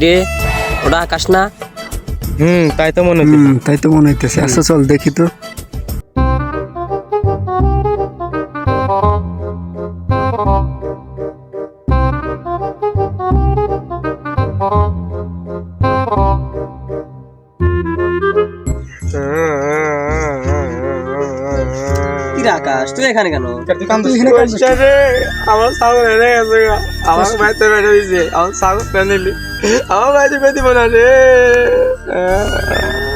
রে, ওটা আকাশ না? তাই তো মনে হইতেছে। আচ্ছা চল দেখি তো। কি রে আকাশ, তুই এখানে কেন? আমার ছাগল হেরে গেছে গা। আমার বাড়িতে বেড়ে দিয়েছে আমার ছাগল ফ্যামিলি আমার বাড়িতে বেঁধে বলা রে।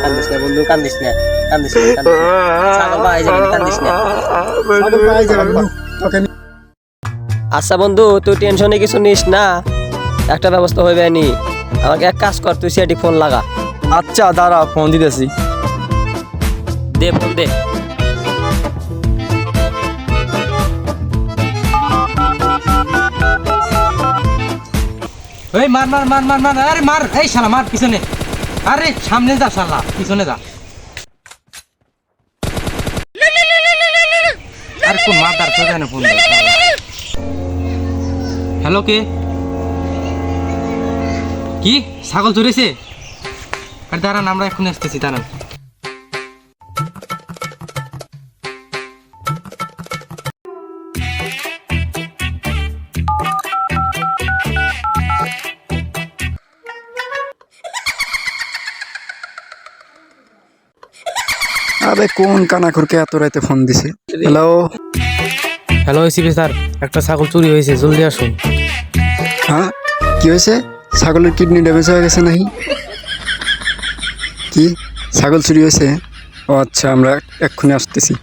কান্দিস না বন্ধু, কান্দিস না, কান্দিস না, কান্দিস না। ছাগল পাই যাবে, কান্দিস না। আচ্ছা বন্ধু, তুই টেনশনে কিছু নিস না, একটা ব্যবস্থা হইবে নি। আমাকে এক কাজ কর, তুই সেটি ফোন লাগা। আচ্ছা দাঁড়া, ফোন দিতেছি। দে ফোন দে। এই মার মার মার মার মার, আরে মার, এই শালা মার পিছনে, আরে সামনে যা শালা, পিছনে যা। আরে কোন মাদার চোদানে ফোন দে। হ্যালো, কে? কি ছাগল চুরেছে? আর দাঁড়ান, আমরা এখন আসতেছি, দাঁড়ান। আরে কোন কানাখুরকে এত রাতে ফোন দিছে? হ্যালো। হ্যালো এসিপি স্যার, একটা ছাগল চুরি হয়েছে, জলদি আসুন। হ্যাঁ, কি হয়েছে? ছাগলের কিডনি ড্যামেজ হয়ে গেছে নাকি? কি ছাগল চুরি হয়েছে? ও আচ্ছা, আমরা এক্ষুনি আসতেছি।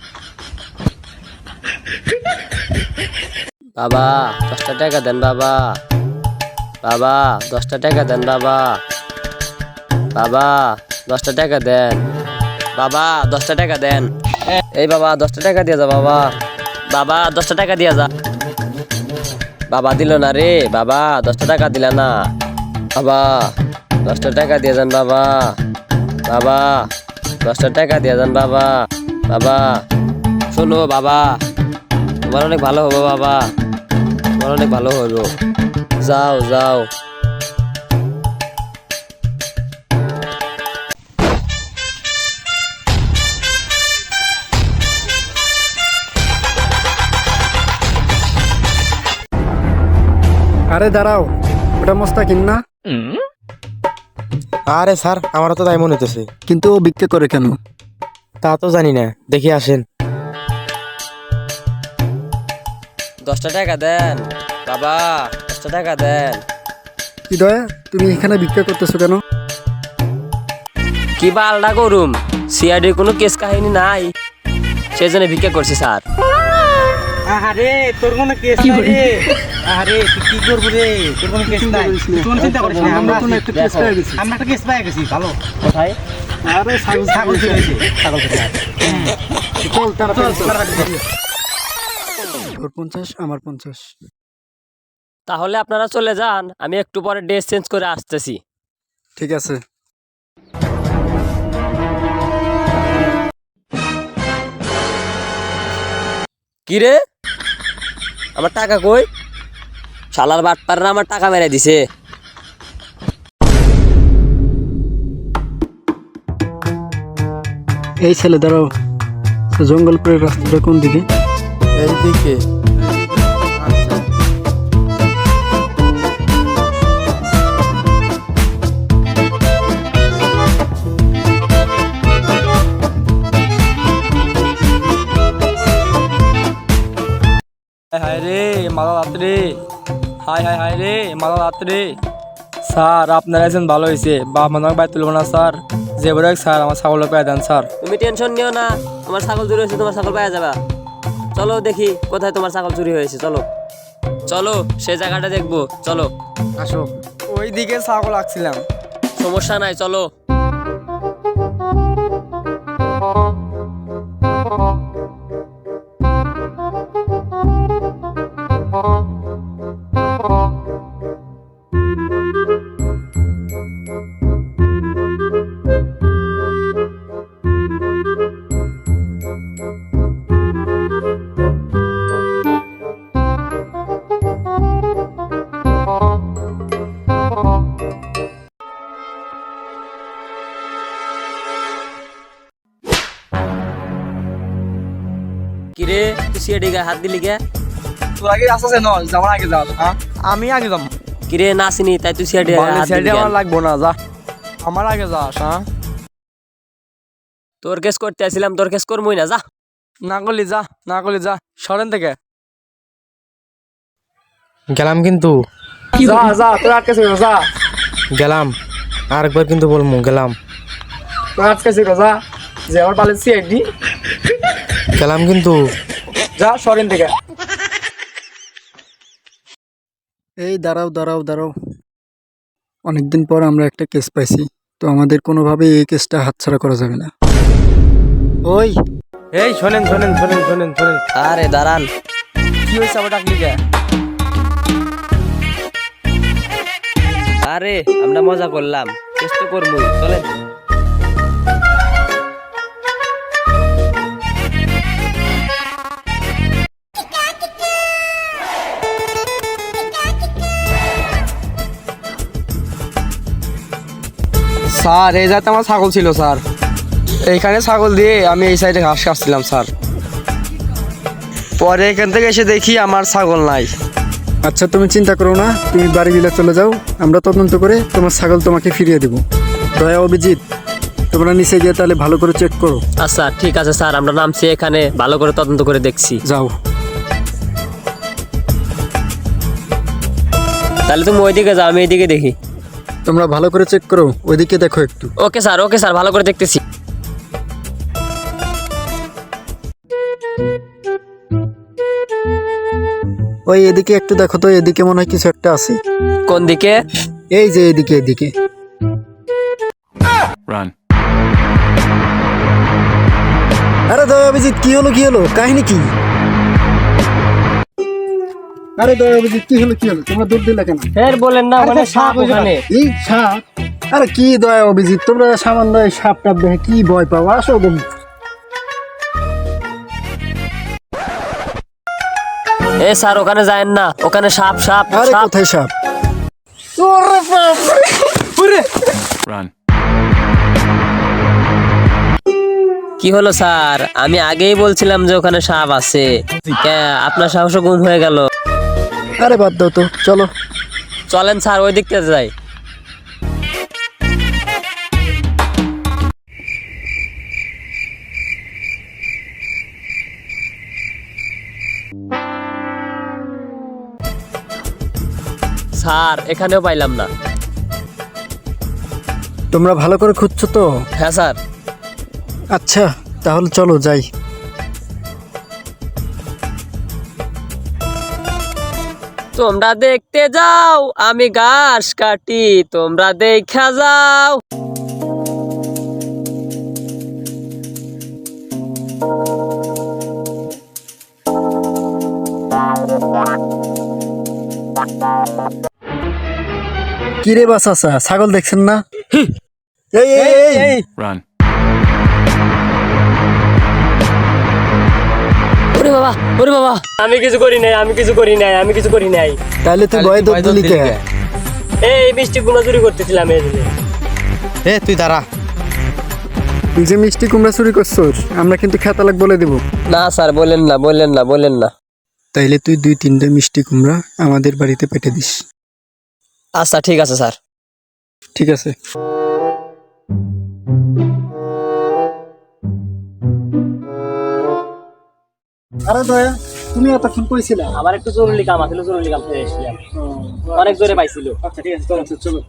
বাবা 10টা টাকা দেন বাবা, বাবা 10টা টাকা দেন বাবা, বাবা 10টা টাকা দেন, বাবা 10টা টাকা দেন। এই বাবা 10টা টাকা দিয়ে যা বাবা, বাবা 10টা টাকা দিয়ে যা। বাবা দিল না রে, বাবা 10টা টাকা দিলা না, বাবা 10টা টাকা দিয়ে যান বাবা, বাবা 10টা টাকা দিয়ে যান বাবা, বাবা শোনো বাবা, তোমার অনেক ভালো হবো বাবা, তোমার অনেক ভালো হইব, যাও যাও। আরে দাঁড়াও, ওটা মোস্তাকিম না? আরে স্যার, আমারও তো তাই মনে হইতেছে, কিন্তু ও ভিক্ষা করে কেন? তা তো জানি না, দেখি আসেন। 10টা টাকা দেন বাবা, 10টা টাকা দেন। কি দয়া, তুমি এখানে ভিক্ষা করতেছো কেন? কি বা আলাদা করুম, সিআইডির কোনো কেস কাহিনী নাই, সেই জন্য ভিক্ষা করছি স্যার। আরে তোর কোনো কেস নাই রে, আরে তুই কি করবি রে, তোর কোনো কেস নাই, তুই কোনো চিন্তা করিস না, আমরা একটা কেস পেয়ে গেছি, আমরা একটা কেস পেয়ে গেছি। ভালো কোথায়? আরে ছাগল ছাগল চুরি হয়েছে, ছাগল চুরি হয়েছে। চল তাড়াতাড়ি চল। ওর 50, আমার 50। তাহলে আপনারা চলে যান, আমি একটু পরে ড্রেস চেঞ্জ করে আসতেছি। ঠিক আছে। কি রে, আমার টাকা কই? শালার বাটপাররা আমার টাকা মেরে দিছে। এই ছেলে দাঁড়াও, জঙ্গলপুরের রাস্তাটা কোন দিকে? এইদিকে। হায় রে মালা রাত্রে, হায় হায় হায় রে মালা রাত্রে। স্যার আপনার একজন ভালো হয়েছে, বা মনে বাইর তুলব না স্যার, যে বড় স্যার আমার ছাগল পেয়ে দেন স্যার। তুমি টেনশন নিও না, তোমার ছাগল চুরি হয়েছে, তোমার ছাগল পাওয়া যাবে। চলো দেখি কোথায় তোমার ছাগল চুরি হয়েছে, চলো চলো সে জায়গাটা দেখবো, চলো। আসো। ওই দিকে ছাগল রাখছিলাম। সমস্যা নাই, চলো। কিরে তুই সিআইডি গায়ে হাত দিলি কে? তোর আগে আসছে ন আমার আগে যাস হ্যাঁ আমি আগে যাম কিরে না চিনি তাই তুই সিআইডি গায়ে হাত দিলি আমার কেন? লাগবো না যা আমার আগে যাস হ্যাঁ তোর কেস করতে আসছিলাম, তোর কেস করবই না, যা। না করলি যা না করলি যা সরেন থেকে গেলাম কিন্তু, যা যা তোর আটকে ছিল যা গেলাম। আরেকবার কিন্তু বলবো, গেলাম তোর আটকে ছিল যা যে আমার পালে সিআইডি গেলাম কিন্তু। যা সরেন থেকে এই দাঁড়াও দাঁড়াও দাঁড়াও, অনেকদিন পর আমরা একটা কেস পাইছি, তো আমাদের কোনোভাবেই এই কেসটা হাতছাড়া করা যাবে না। ওই এই শোনেন শোনেন শোনেন শোনেন শোনেন, আরে দাঁড়ান, কি হয়েছে আবার ডাকলি কে আরে আমরা মজা করলাম, কেস তো করবই, চলেন। স্যার এই জায়গাতে আমার ছাগল ছিল স্যার, এইখানে ছাগল দিয়ে আমি এই সাইডে ঘাস কাটছিলাম স্যার, পরে এখান থেকে এসে দেখি আমার ছাগল নাই। আচ্ছা তুমি চিন্তা করো না, তুমি বাড়ি বিলা চলে যাও, আমরা তদন্ত করে তোমার ছাগল তোমাকে ফিরিয়ে দেবো। দয়া অভিজিৎ, তোমরা নিচে গিয়ে তাহলে ভালো করে চেক করো। আচ্ছা ঠিক আছে স্যার, আমরা নামছি এখানে, ভালো করে তদন্ত করে দেখছি। যাও। তাহলে তুমি ওইদিকে যাও, আমি এইদিকে দেখি। তোমরা ভালো করে চেক করো, ওইদিকে দেখো একটু। ওকে স্যার ভালো করে দেখতেছি। ওই এদিকে একটু দেখো তো, এদিকে মনে হয় কিছু একটা আছে। কোন দিকে? এই যে এদিকে এদিকে। আরে দয়া অভিজিৎ, কি হলো কি হলো, কাহিনী কি? আরে দয়া অভিজিৎ, কি হলো কি হলো, তোমরা দৌড় দিলে কেন? ফের বলেন না, মানে সাপ ওখানে। এই সাপ? আরে কি দয়া অভিজিৎ, তোমরা সামান্য এই সাপ টাপ দেখে কি ভয় পাও, আসো তুমি। এ স্যার ওখানে যায়েন না, ওখানে সাপ সাপ আরে সাপ। কোথায় সাপ? কি হলো স্যার? আমি আগেই বলছিলাম যে ওখানে সাপ আছে, আপনার সাহস গুম হয়ে গেল। আরে বাদ দাও তো, চলো। চলেন স্যার ওই দিকতে যাই। স্যার এখানেও পাইলাম না। তোমরা ভালো করে খুঁজছো তো? হ্যাঁ স্যার। আচ্ছা তাহলে চলো যাই। তোমরা দেখতে যাও, আমি ঘাস কাটি, তোমরা দেখা যাও। কিরে বাসাসা, ছাগল দেখছেন না? এই এই এই ওরে বাবা, আমি কিছু করি নাই, আমি কিছু করি নাই, আমি কিছু করি নাই। তাহলে তুই ভয় দৌড় দিলি কে? এই মিষ্টি কুমড়া চুরি করতেছিলাম এই জন্য। এ তুই দাঁড়া। তুই যে মিষ্টি কুমড়া চুরি করছস, আমরা কিন্তু খেতালাক বলে দেব। না স্যার, বলেন না বলেন না বলেন না। তাইলে তুই 2-3টে মিষ্টি কুমড়া আমাদের বাড়িতে পেটে দিস। আচ্ছা ঠিক আছে স্যার। ঠিক আছে। আরে দয়া, তুমি এতক্ষণ কইছিলা? আমার একটু জরুরি কাম আছিল, জরুরি কাম ফিরে এসেছিলাম, অনেক জোরে পাইছিল। আচ্ছা ঠিক আছে, চলো চলো।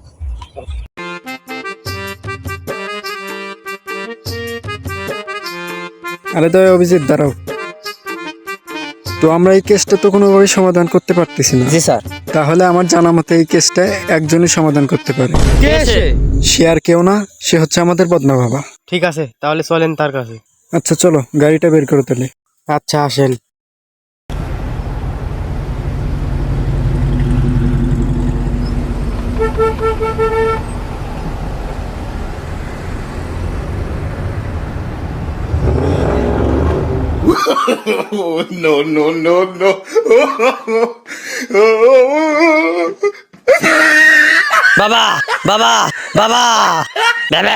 আরে দয়া অভিজিৎ দাঁড়াও তো, আমরা এই কেসটা তো কোনোভাবেই সমাধান করতে পারতেছি না। জি স্যার। তাহলে আমার জানা মতে এই কেসটা একজনই সমাধান করতে পারে। কে সে? সে আর কেউ না, সে হচ্ছে আমাদের বদনা বাবা। ঠিক আছে তাহলে চলেন তার কাছে। আচ্ছা চলো, গাড়িটা বের করো তাহলে। আচ্ছা আসেন। বাবা বাবা বাবা বাবা।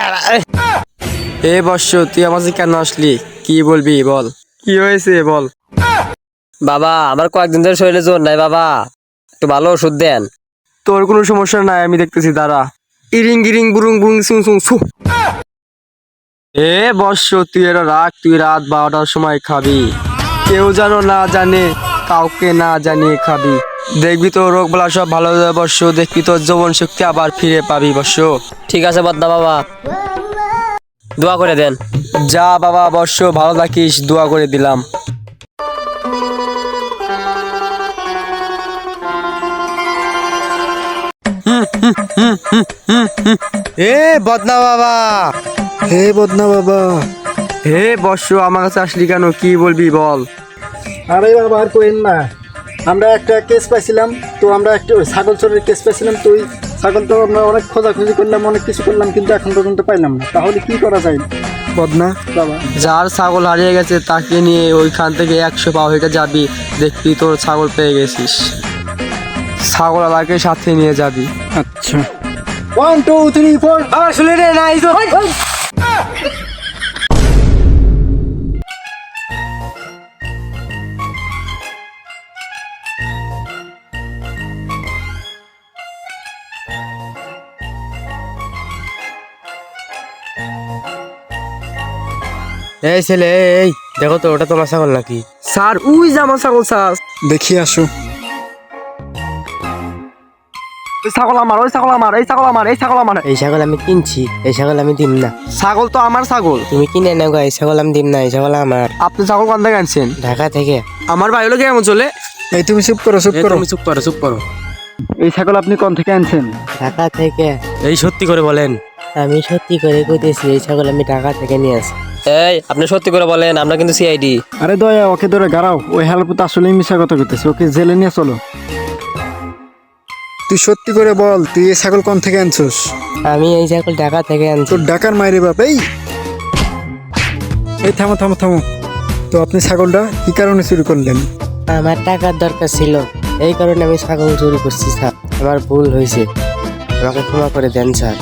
এ বর্ষ তুই আমার কাছে কেন আসলি? কি বলবি বল, কি হয়েছে বল। বাবা আমার কয়েকদিন ধরে শরীরে জোর নাই বাবা, একটু ভালো ওষুধ দেন। তোর কোনো সমস্যা নাই, আমি দেখতেছি, দাঁড়া। ইরিং গিরিং বুরুং বুরুং সুং সুং সু। এ বর্ষ, তুই এটা রাখ, তুই রাত 12টার সময় খাবি, কেউ যেন না জানে, কাউকে না জানিয়ে খাবি। দেখবি তো রোগ বলা সব ভালো হয়ে যাবে বর্ষ, দেখবি তোর যৌবন শক্তি আবার ফিরে পাবি বর্ষ। ঠিক আছে বদনা বাবা, দোয়া করে দেন। যা বাবা বর্ষ, ভালো থাকিস, দোয়া করে দিলাম। এ বদনা বাবা, হে বদনা বাবা। হে বর্ষ, আমার কাছে আসলি কেন, কি বলবি বল। আরে বাবা আর কোয়েন না, আমরা একটা কেস পাইছিলাম, তো আমরা একটা ছাগল চোরের কেস পাইছিলাম, তো ওই ছাগল তো আমরা অনেক খোঁজাখুঁজি করলাম, অনেক কিছু করলাম, কিন্তু এখন পর্যন্ত পাইলাম না। তাহলে কি করা যায় বদনা বাবা? যার ছাগল হারিয়ে গেছে তাকে নিয়ে ওইখান থেকে 100 পা হেঁটে যাবি, দেখবি তোর ছাগল পেয়ে গেছিস। ছাগল আলাকে সাথে নিয়ে যাবি। আচ্ছা, 1 2 3 4 আবার শুনে রে না এই ছেলে, এই দেখো তো, ওটা তোমার ছাগল নাকি? স্যার, উই যে আমার ছাগল স্যার। দেখি আসো। ওই ছাগল আমার, ওই ছাগল আমার, এই ছাগল আমার, এই ছাগল আমার। এই ছাগল আমি কিনছি, এই ছাগল আমি দিম না। ছাগল তো আমার ছাগল। তুমি কিনে নাও গো, এই ছাগল আমি দিম না, এই ছাগল আমার। আপনি ছাগল কোন থেকে আনছেন? ঢাকা থেকে। আমার ভাই হলো কেমন চলে। এই তুমি চুপ করো, চুপ করো। চুপ করো, চুপ করো। এই ছাগল আপনি কোন থেকে আনছেন? ঢাকা থেকে। এই সত্যি করে বলেন। আমি সত্যি করে কইতেছি, এই ছাগল আমি ঢাকা থেকে নিয়ে আসি। এই আপনি সত্যি করে বলেন, আমরা কিন্তু সিআইডি। আরে দয়া, ওকে ধরে গাড়াও, ওই হেল্প তো আসলেই মিশা কথা করতেছে, ওকে জেলে নিয়ে চলো। তুই সত্যি করে বল, তুই এই ছাগল কোন থেকে আনছস? আমি এই ছাগল ঢাকা থেকে আনছি। তোর ডাকার মায়ের বাপ। এই এই থামো থামো থামো, তো আপনি ছাগলটা কি কারণে চুরি করলেন? আমার টাকার দরকার ছিল, এই কারণে আমি ছাগল চুরি করছি স্যার। আমার ভুল হয়েছে, আমাকে ক্ষমা করে দেন স্যার।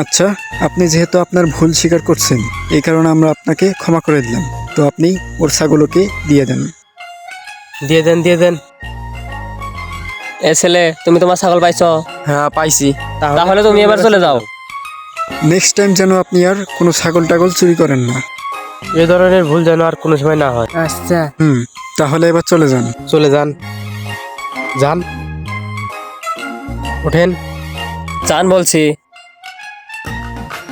আচ্ছা, আপনি যেহেতু আপনার ভুল স্বীকার করছেন, এই কারণে আমরা আপনাকে ক্ষমা করে দিলাম, তো আপনি ওর ছাগলকে দিয়ে দেন। দিয়ে দেন, দিয়ে দেন। এ ছেলে, তুমি তোমার ছাগল পাইছো? হ্যাঁ পাইছি। তাহলে তুমি এবার চলে যাও। নেক্সট টাইম যেন আপনি আর কোনো ছাগল টাগল চুরি করেন না। এ ধরনের ভুল যেন আর কোনো সময় না হয়। আচ্ছা, তাহলে এবার চলে যান। চলে যান, যান, ওঠেন। চান বলছি।